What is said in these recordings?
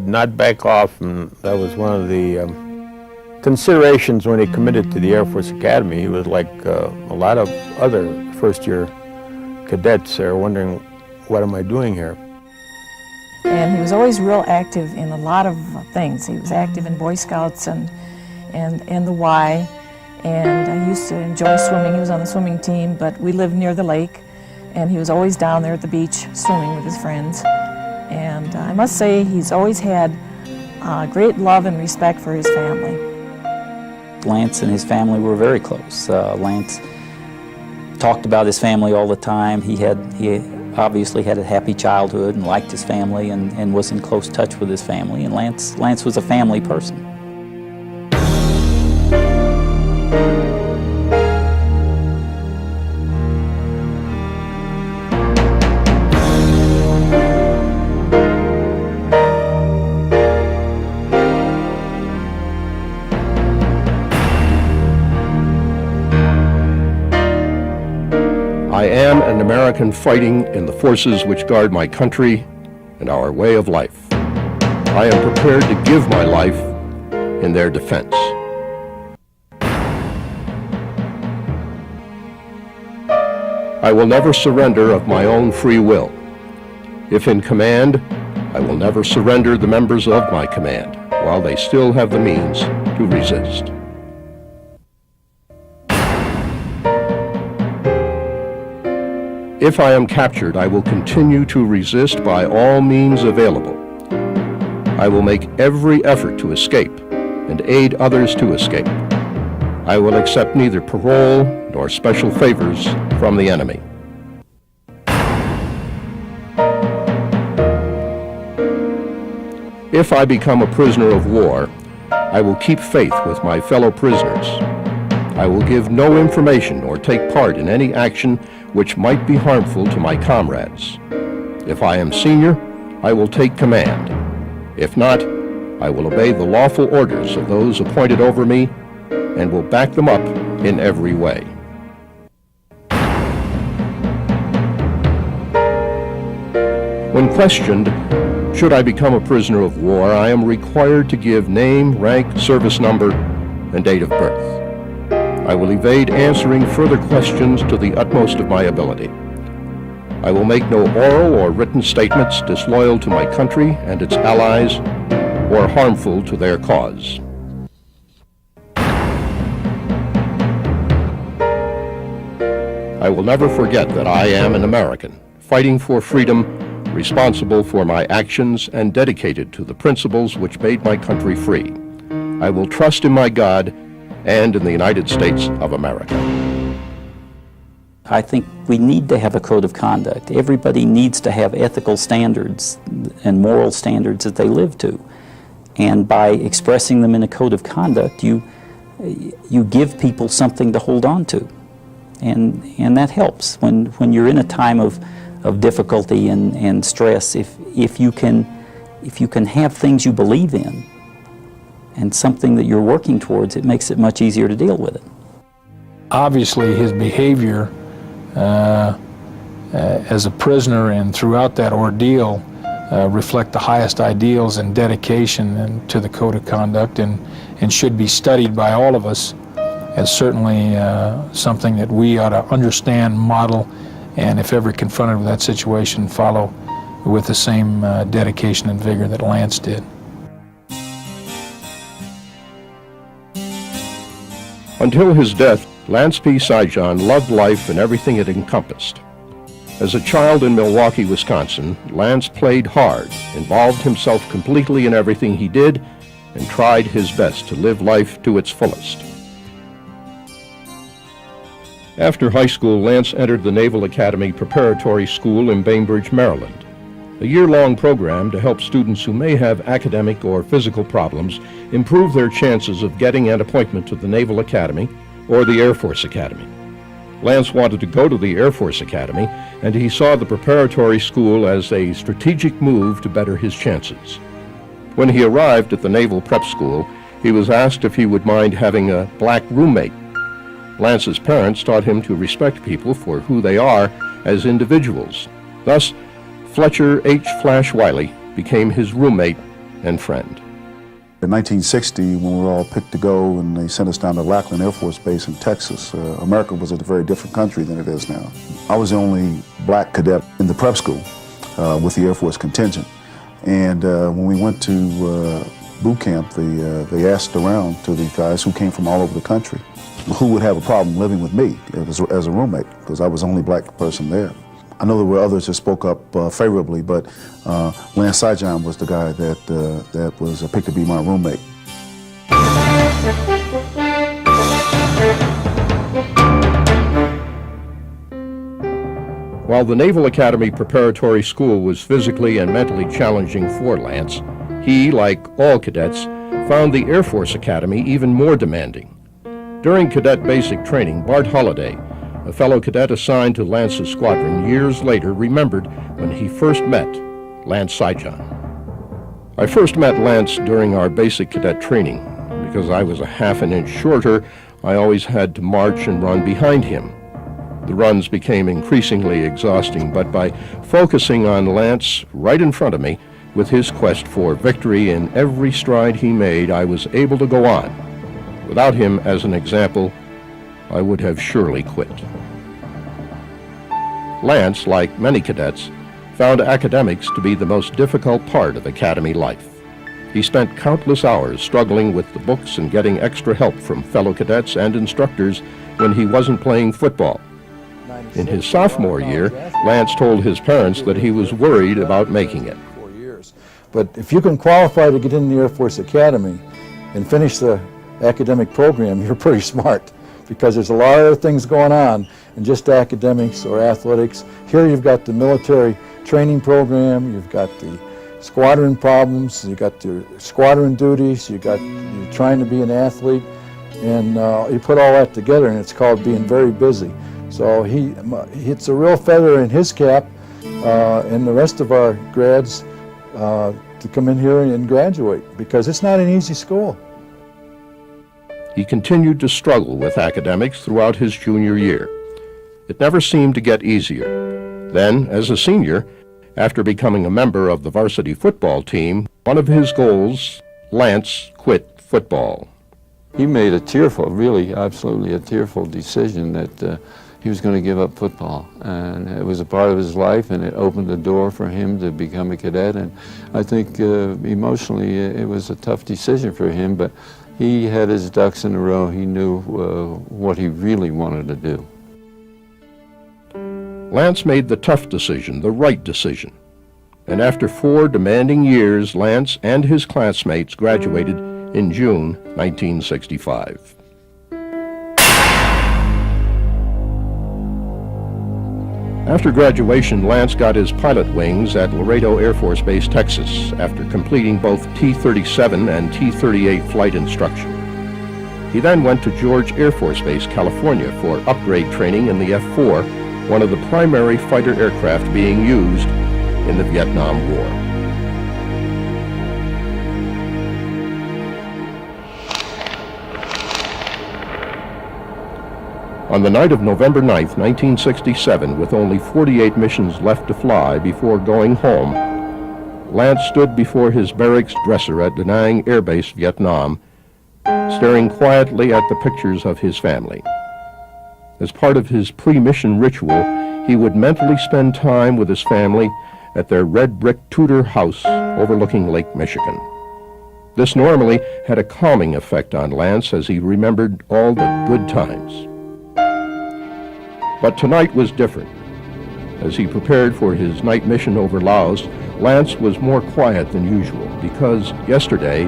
not back off, and that was one of the considerations when he committed to the Air Force Academy. He was like a lot of other first-year cadets there, wondering, what am I doing here? And he was always real active in a lot of things. He was active in Boy Scouts and the Y, and he used to enjoy swimming. He was on the swimming team, but we lived near the lake, and he was always down there at the beach swimming with his friends. And I must say, he's always had great love and respect for his family. Lance and his family were very close. Lance talked about his family all the time. He obviously had a happy childhood and liked his family and was in close touch with his family. And Lance was a family person. I am an American fighting in the forces which guard my country and our way of life. I am prepared to give my life in their defense. I will never surrender of my own free will. If in command, I will never surrender the members of my command while they still have the means to resist. If I am captured, I will continue to resist by all means available. I will make every effort to escape and aid others to escape. I will accept neither parole nor special favors from the enemy. If I become a prisoner of war, I will keep faith with my fellow prisoners. I will give no information or take part in any action which might be harmful to my comrades. If I am senior, I will take command. If not, I will obey the lawful orders of those appointed over me and will back them up in every way. When questioned, should I become a prisoner of war, I am required to give name, rank, service number, and date of birth. I will evade answering further questions to the utmost of my ability. I will make no oral or written statements disloyal to my country and its allies or harmful to their cause. I will never forget that I am an American, fighting for freedom, responsible for my actions, and dedicated to the principles which made my country free. I will trust in my God and in the United States of America. I think we need to have a code of conduct. Everybody needs to have ethical standards and moral standards that they live to. And by expressing them in a code of conduct, you give people something to hold on to. And that helps when you're in a time of difficulty and stress. If you can have things you believe in and something that you're working towards, it makes it much easier to deal with it. Obviously, his behavior as a prisoner and throughout that ordeal reflect the highest ideals and dedication to the code of conduct, and should be studied by all of us as certainly something that we ought to understand, model, and if ever confronted with that situation, follow with the same dedication and vigor that Lance did. Until his death, Lance P. Sijan loved life and everything it encompassed. As a child in Milwaukee, Wisconsin, Lance played hard, involved himself completely in everything he did, and tried his best to live life to its fullest. After high school, Lance entered the Naval Academy Preparatory School in Bainbridge, Maryland, a year-long program to help students who may have academic or physical problems improve their chances of getting an appointment to the Naval Academy or the Air Force Academy. Lance wanted to go to the Air Force Academy, and he saw the preparatory school as a strategic move to better his chances. When he arrived at the Naval Prep School, he was asked if he would mind having a black roommate. Lance's parents taught him to respect people for who they are as individuals. Thus, Fletcher H. Flash Wiley became his roommate and friend. In 1960, when we were all picked to go and they sent us down to Lackland Air Force Base in Texas, America was a very different country than it is now. I was the only black cadet in the prep school with the Air Force contingent. And when we went to boot camp, they asked around to the guys who came from all over the country who would have a problem living with me as a roommate, because I was the only black person there. I know there were others that spoke up favorably, but Lance Sijan was the guy that was picked to be my roommate. While the Naval Academy Preparatory School was physically and mentally challenging for Lance, he, like all cadets, found the Air Force Academy even more demanding. During cadet basic training, Bart Holliday, a fellow cadet assigned to Lance's squadron years later, remembered when he first met Lance Sijan. I first met Lance during our basic cadet training. Because I was a half an inch shorter, I always had to march and run behind him. The runs became increasingly exhausting, but by focusing on Lance right in front of me, with his quest for victory in every stride he made, I was able to go on. Without him as an example, I would have surely quit. Lance, like many cadets, found academics to be the most difficult part of academy life. He spent countless hours struggling with the books and getting extra help from fellow cadets and instructors when he wasn't playing football. In his sophomore year, Lance told his parents that he was worried about making it. But if you can qualify to get in the Air Force Academy and finish the academic program, you're pretty smart, because there's a lot of other things going on than just academics or athletics. Here you've got the military training program, you've got the squadron problems, you've got your squadron duties, you're trying to be an athlete, and you put all that together and it's called being very busy. So it's a real feather in his cap and the rest of our grads to come in here and graduate, because it's not an easy school. He continued to struggle with academics throughout his junior year. It never seemed to get easier. Then, as a senior, after becoming a member of the varsity football team, one of his goals, Lance quit football. He made a tearful, really absolutely a tearful decision that he was going to give up football. And it was a part of his life, and it opened the door for him to become a cadet. And I think emotionally it was a tough decision for him, but he had his ducks in a row. He knew what he really wanted to do. Lance made the tough decision, the right decision. And after 4 demanding years, Lance and his classmates graduated in June 1965. After graduation, Lance got his pilot wings at Laredo Air Force Base, Texas, after completing both T-37 and T-38 flight instruction. He then went to George Air Force Base, California, for upgrade training in the F-4, one of the primary fighter aircraft being used in the Vietnam War. On the night of November 9th, 1967, with only 48 missions left to fly before going home, Lance stood before his barracks dresser at Da Nang Air Base, Vietnam, staring quietly at the pictures of his family. As part of his pre-mission ritual, he would mentally spend time with his family at their red brick Tudor house overlooking Lake Michigan. This normally had a calming effect on Lance as he remembered all the good times. But tonight was different. As he prepared for his night mission over Laos, Lance was more quiet than usual because yesterday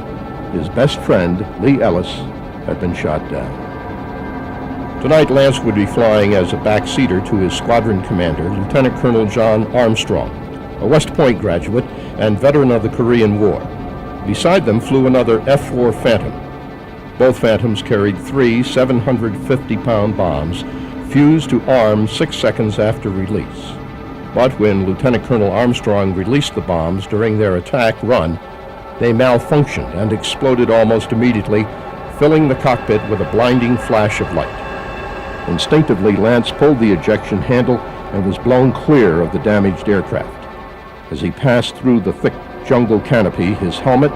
his best friend, Lee Ellis, had been shot down. Tonight, Lance would be flying as a backseater to his squadron commander, Lieutenant Colonel John Armstrong, a West Point graduate and veteran of the Korean War. Beside them flew another F-4 Phantom. Both Phantoms carried 3 750-pound bombs fused to arms 6 seconds after release. But when Lieutenant Colonel Armstrong released the bombs during their attack run, they malfunctioned and exploded almost immediately, filling the cockpit with a blinding flash of light. Instinctively, Lance pulled the ejection handle and was blown clear of the damaged aircraft. As he passed through the thick jungle canopy, his helmet,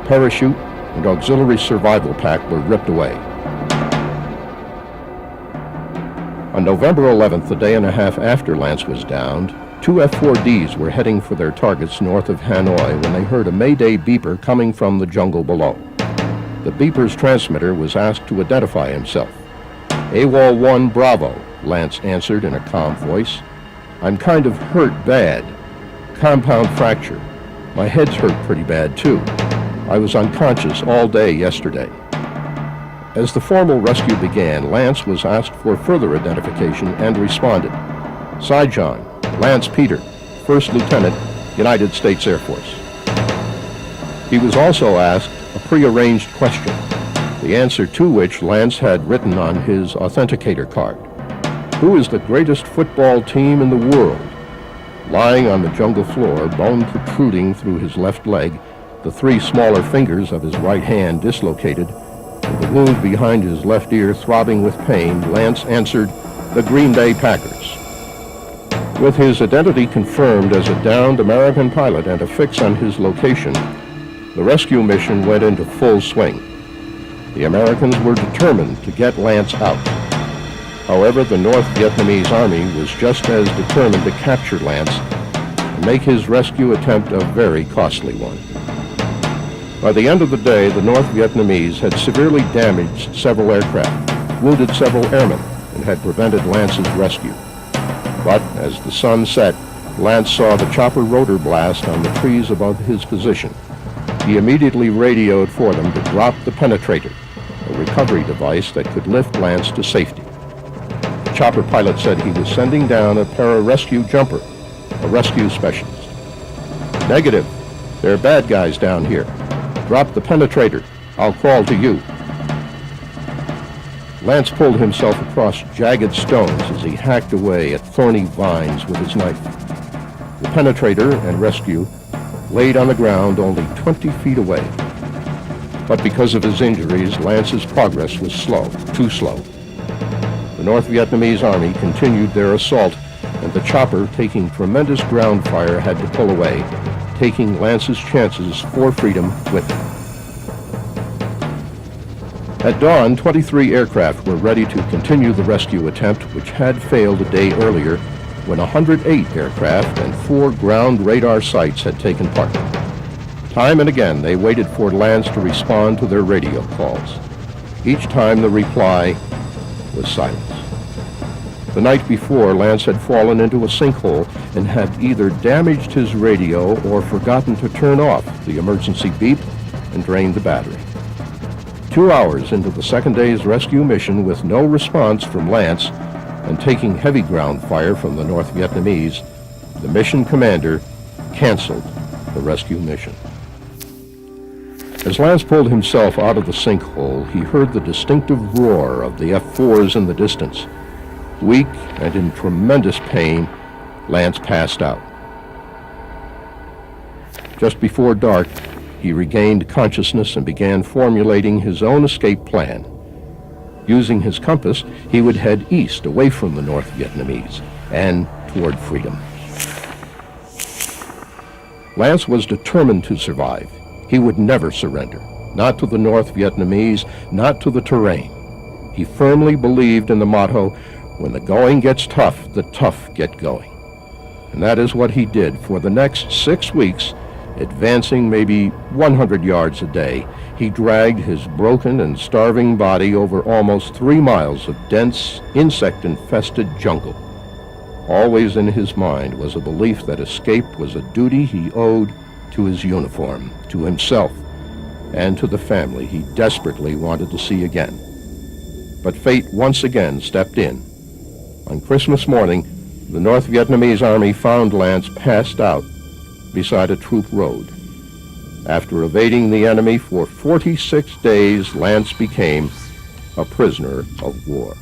parachute, and auxiliary survival pack were ripped away. On November 11th, a day and a half after Lance was downed, two F-4Ds were heading for their targets north of Hanoi when they heard a Mayday beeper coming from the jungle below. The beeper's transmitter was asked to identify himself. AWOL 1 Bravo, Lance answered in a calm voice. I'm kind of hurt bad. Compound fracture. My head's hurt pretty bad too. I was unconscious all day yesterday. As the formal rescue began, Lance was asked for further identification and responded. Sijan, Lance Peter, First Lieutenant, United States Air Force. He was also asked a prearranged question, the answer to which Lance had written on his authenticator card. Who is the greatest football team in the world? Lying on the jungle floor, bone protruding through his left leg, the three smaller fingers of his right hand dislocated, and the wound behind his left ear throbbing with pain, Lance answered, the Green Bay Packers. With his identity confirmed as a downed American pilot and a fix on his location, the rescue mission went into full swing. The Americans were determined to get Lance out. However, the North Vietnamese Army was just as determined to capture Lance and make his rescue attempt a very costly one. By the end of the day, the North Vietnamese had severely damaged several aircraft, wounded several airmen, and had prevented Lance's rescue. But as the sun set, Lance saw the chopper rotor blast on the trees above his position. He immediately radioed for them to drop the penetrator, a recovery device that could lift Lance to safety. The chopper pilot said he was sending down a pararescue jumper, a rescue specialist. Negative. There are bad guys down here. Drop the penetrator. I'll crawl to you. Lance pulled himself across jagged stones as he hacked away at thorny vines with his knife. The penetrator and rescue laid on the ground only 20 feet away. But because of his injuries, Lance's progress was slow, too slow. The North Vietnamese Army continued their assault, and the chopper, taking tremendous ground fire, had to pull away, taking Lance's chances for freedom with him. At dawn, 23 aircraft were ready to continue the rescue attempt, which had failed a day earlier when 108 aircraft and 4 ground radar sites had taken part. Time and again, they waited for Lance to respond to their radio calls. Each time the reply was silence. The night before, Lance had fallen into a sinkhole and had either damaged his radio or forgotten to turn off the emergency beep and drained the battery. 2 hours into the second day's rescue mission with no response from Lance and taking heavy ground fire from the North Vietnamese, the mission commander canceled the rescue mission. As Lance pulled himself out of the sinkhole, he heard the distinctive roar of the F-4s in the distance. Weak and in tremendous pain, Lance passed out. Just before dark, he regained consciousness and began formulating his own escape plan. Using his compass, he would head east away from the North Vietnamese and toward freedom. Lance was determined to survive. He would never surrender, not to the North Vietnamese, not to the terrain. He firmly believed in the motto, when the going gets tough, the tough get going. And that is what he did for the next 6 weeks. Advancing maybe 100 yards a day, he dragged his broken and starving body over almost 3 miles of dense, insect-infested jungle. Always in his mind was a belief that escape was a duty he owed to his uniform, to himself, and to the family he desperately wanted to see again. But fate once again stepped in. On Christmas morning, the North Vietnamese Army found Lance passed out beside a troop road. After evading the enemy for 46 days, Lance became a prisoner of war.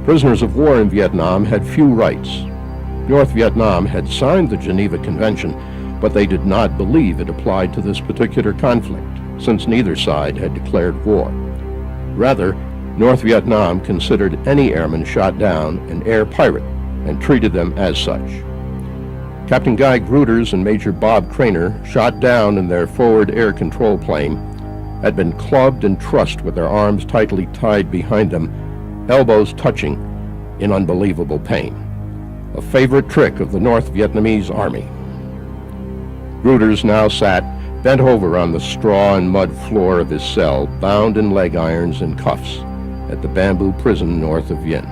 Prisoners of war in Vietnam had few rights. North Vietnam had signed the Geneva Convention, but they did not believe it applied to this particular conflict, since neither side had declared war. Rather, North Vietnam considered any airman shot down an air pirate and treated them as such. Captain Guy Gruters and Major Bob Craner, shot down in their forward air control plane, had been clubbed and trussed with their arms tightly tied behind them, elbows touching, in unbelievable pain. A favorite trick of the North Vietnamese Army. Gruters now sat bent over on the straw and mud floor of his cell, bound in leg irons and cuffs, at the bamboo prison north of Vien.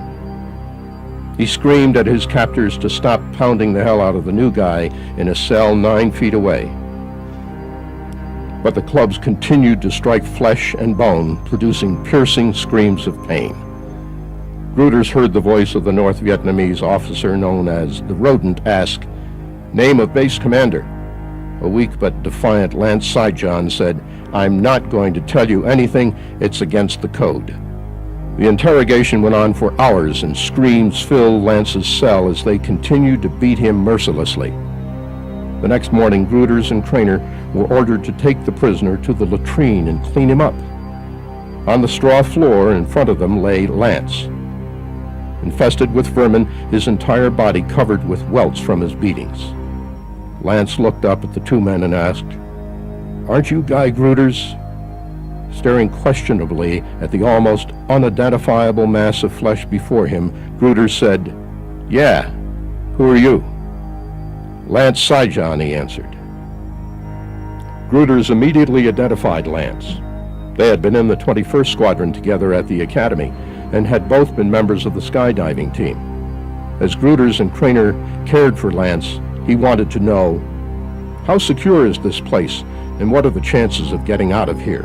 He screamed at his captors to stop pounding the hell out of the new guy in a cell 9 feet away. But the clubs continued to strike flesh and bone, producing piercing screams of pain. Gruters heard the voice of the North Vietnamese officer known as the Rodent ask, "Name of base commander." A weak but defiant Lance Sijan said, "I'm not going to tell you anything, it's against the code." The interrogation went on for hours, and screams filled Lance's cell as they continued to beat him mercilessly. The next morning, Gruters and Craner were ordered to take the prisoner to the latrine and clean him up. On the straw floor in front of them lay Lance, infested with vermin, his entire body covered with welts from his beatings. Lance looked up at the two men and asked, "Aren't you Guy Gruters?" Staring questionably at the almost unidentifiable mass of flesh before him, Gruters said, "Yeah, who are you?" "Lance Sijan," he answered. Gruters immediately identified Lance. They had been in the 21st Squadron together at the Academy and had both been members of the skydiving team. As Gruters and Craner cared for Lance, he wanted to know, how secure is this place and what are the chances of getting out of here?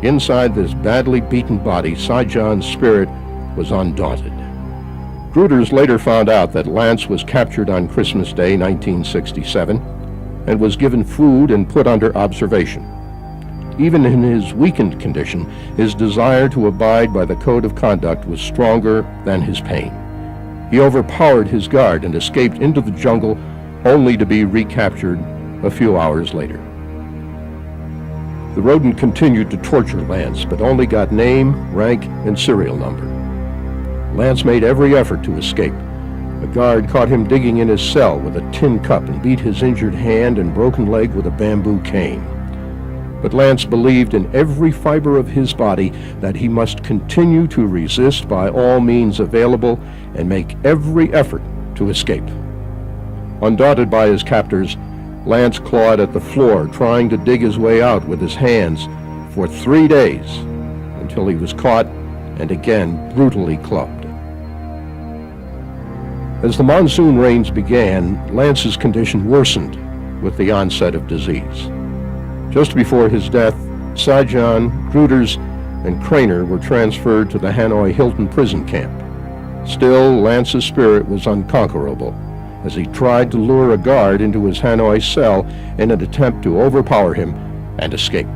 Inside this badly beaten body, Sijan's spirit was undaunted. Gruters later found out that Lance was captured on Christmas Day 1967 and was given food and put under observation. Even in his weakened condition, his desire to abide by the code of conduct was stronger than his pain. He overpowered his guard and escaped into the jungle only to be recaptured a few hours later. The rodent continued to torture Lance, but only got name, rank, and serial number. Lance made every effort to escape. A guard caught him digging in his cell with a tin cup and beat his injured hand and broken leg with a bamboo cane. But Lance believed in every fiber of his body that he must continue to resist by all means available and make every effort to escape. Undaunted by his captors, Lance clawed at the floor, trying to dig his way out with his hands for 3 days, until he was caught and again brutally clubbed. As the monsoon rains began, Lance's condition worsened with the onset of disease. Just before his death, Sijan, Gruters, and Craner were transferred to the Hanoi Hilton prison camp. Still, Lance's spirit was unconquerable as he tried to lure a guard into his Hanoi cell in an attempt to overpower him and escape.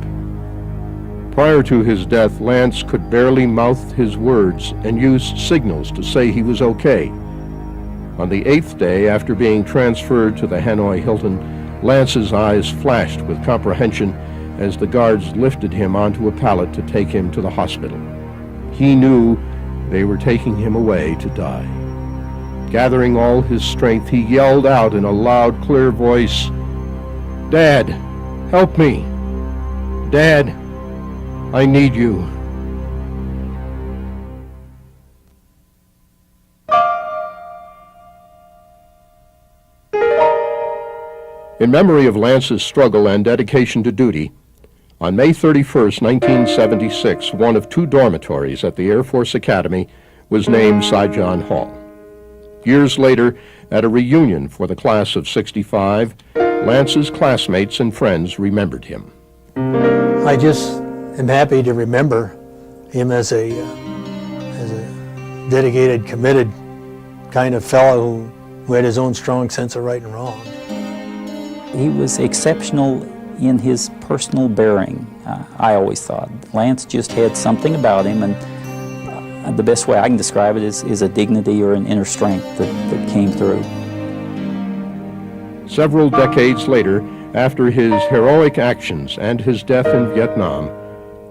Prior to his death, Lance could barely mouth his words and used signals to say he was okay. On the 8th day after being transferred to the Hanoi Hilton, Lance's eyes flashed with comprehension as the guards lifted him onto a pallet to take him to the hospital. He knew they were taking him away to die. Gathering all his strength, he yelled out in a loud, clear voice, "Dad, help me! Dad, I need you." In memory of Lance's struggle and dedication to duty, on May 31st, 1976, one of 2 dormitories at the Air Force Academy was named Sijan Hall. Years later, at a reunion for the class of '65, Lance's classmates and friends remembered him. I just am happy to remember him as a dedicated, committed kind of fellow who had his own strong sense of right and wrong. He was exceptional in his personal bearing, I always thought. Lance just had something about him, and the best way I can describe it is a dignity or an inner strength that came through. Several decades later, after his heroic actions and his death in Vietnam,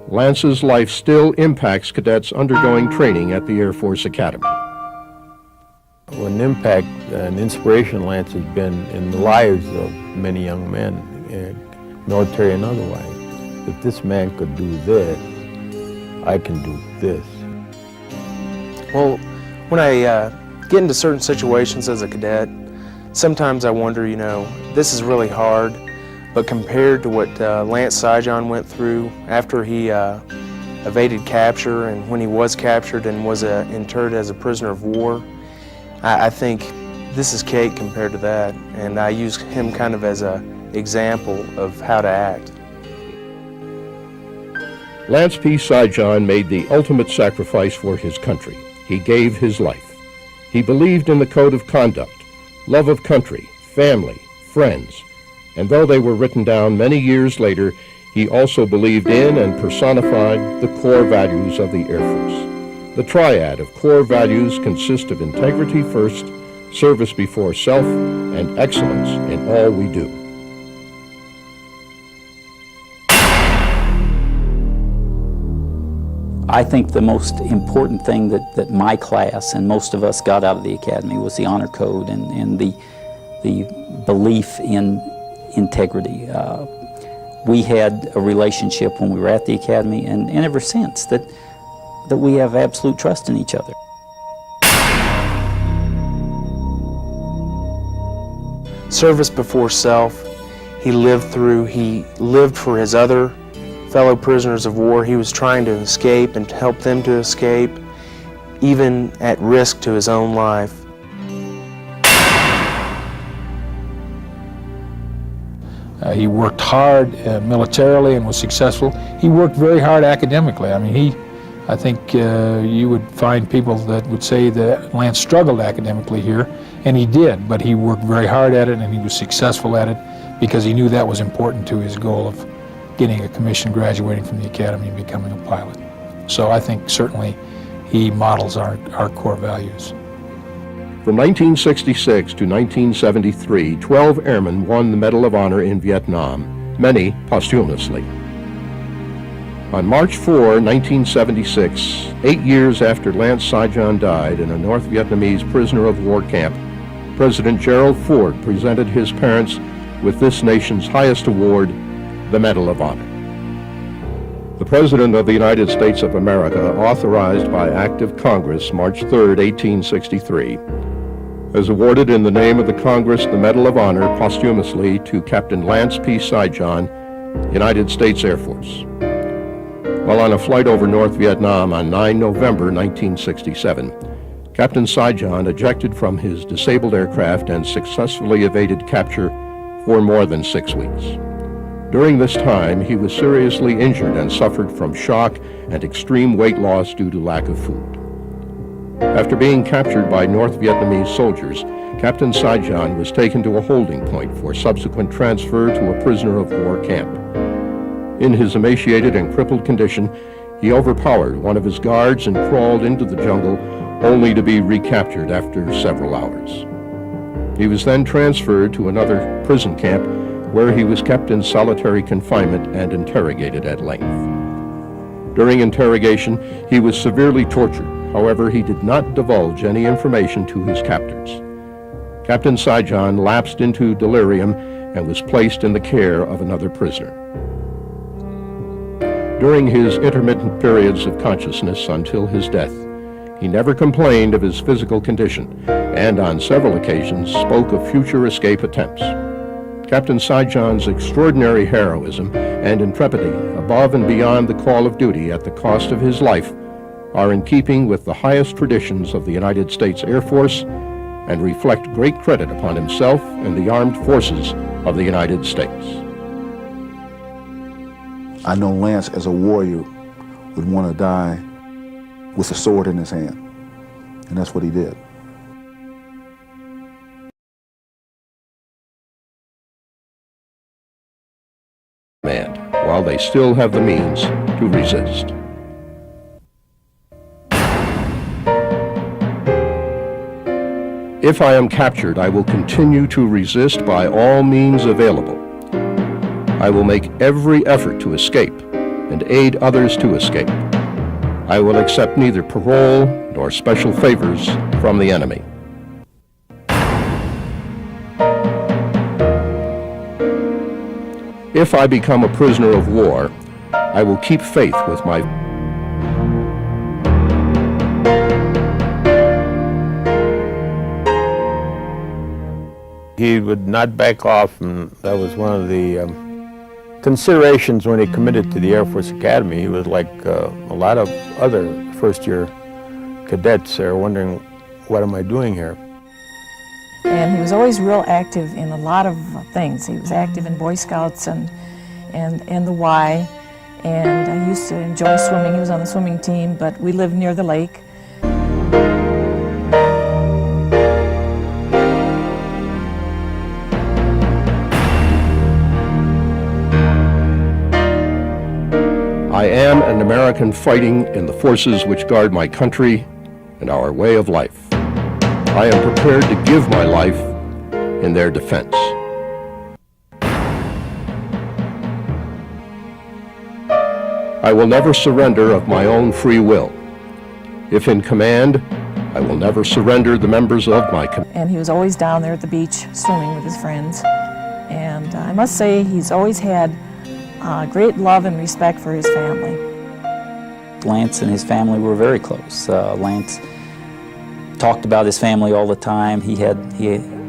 Lance's life still impacts cadets undergoing training at the Air Force Academy. An impact and inspiration Lance has been in the lives of many young men, military and otherwise. If this man could do this, I can do this. Well, when I get into certain situations as a cadet, sometimes I wonder, this is really hard, but compared to what Lance Sijan went through after he evaded capture and when he was captured and was interred as a prisoner of war, I think this is cake compared to that, and I use him kind of as an example of how to act. Lance P. Sijan made the ultimate sacrifice for his country. He gave his life. He believed in the code of conduct, love of country, family, friends, and though they were written down many years later, he also believed in and personified the core values of the Air Force. The triad of core values consist of integrity first, service before self, and excellence in all we do. I think the most important thing that my class and most of us got out of the academy was the honor code and the belief in integrity. We had a relationship when we were at the academy and ever since that we have absolute trust in each other. Service before self. He lived for his other fellow prisoners of war. He was trying to escape and to help them to escape, even at risk to his own life. He worked hard militarily and was successful. He worked very hard academically. I mean, I think you would find people that would say that Lance struggled academically here, and he did, but he worked very hard at it and he was successful at it because he knew that was important to his goal of getting a commission, graduating from the academy and becoming a pilot. So I think certainly he models our core values. From 1966 to 1973, 12 airmen won the Medal of Honor in Vietnam, many posthumously. On March 4, 1976, 8 years after Lance Sijan died in a North Vietnamese prisoner of war camp, President Gerald Ford presented his parents with this nation's highest award, the Medal of Honor. The President of the United States of America, authorized by Act of Congress March 3, 1863, has awarded in the name of the Congress the Medal of Honor posthumously to Captain Lance P. Sijan, United States Air Force. While on a flight over North Vietnam on 9 November 1967, Captain Sijan ejected from his disabled aircraft and successfully evaded capture for more than 6 weeks. During this time, he was seriously injured and suffered from shock and extreme weight loss due to lack of food. After being captured by North Vietnamese soldiers, Captain Sijan was taken to a holding point for subsequent transfer to a prisoner of war camp. In his emaciated and crippled condition, he overpowered one of his guards and crawled into the jungle, only to be recaptured after several hours. He was then transferred to another prison camp where he was kept in solitary confinement and interrogated at length. During interrogation, he was severely tortured. However, he did not divulge any information to his captors. Captain Sijan lapsed into delirium and was placed in the care of another prisoner. During his intermittent periods of consciousness until his death, he never complained of his physical condition and on several occasions spoke of future escape attempts. Captain Sijan's extraordinary heroism and intrepidity above and beyond the call of duty at the cost of his life are in keeping with the highest traditions of the United States Air Force and reflect great credit upon himself and the armed forces of the United States. I know Lance, as a warrior, would want to die with a sword in his hand, and that's what he did. While they still have the means to resist. If I am captured, I will continue to resist by all means available. I will make every effort to escape and aid others to escape. I will accept neither parole nor special favors from the enemy. If I become a prisoner of war, I will keep faith with my He would not back off, and that was one of the considerations when he committed to the Air Force Academy. He was like a lot of other first-year cadets are wondering, what am I doing here? And he was always real active in a lot of things. He was active in Boy Scouts and the Y, and I used to enjoy swimming. He was on the swimming team, but we lived near the lake. I am an American fighting in the forces which guard my country and our way of life. I am prepared to give my life in their defense. I will never surrender of my own free will. If in command, I will never surrender the members of my command. And he was always down there at the beach swimming with his friends. And I must say he's always had great love and respect for his family. Lance and his family were very close. Lance talked about his family all the time. He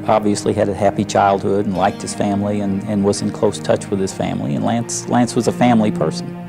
obviously had a happy childhood and liked his family and was in close touch with his family. And Lance was a family person.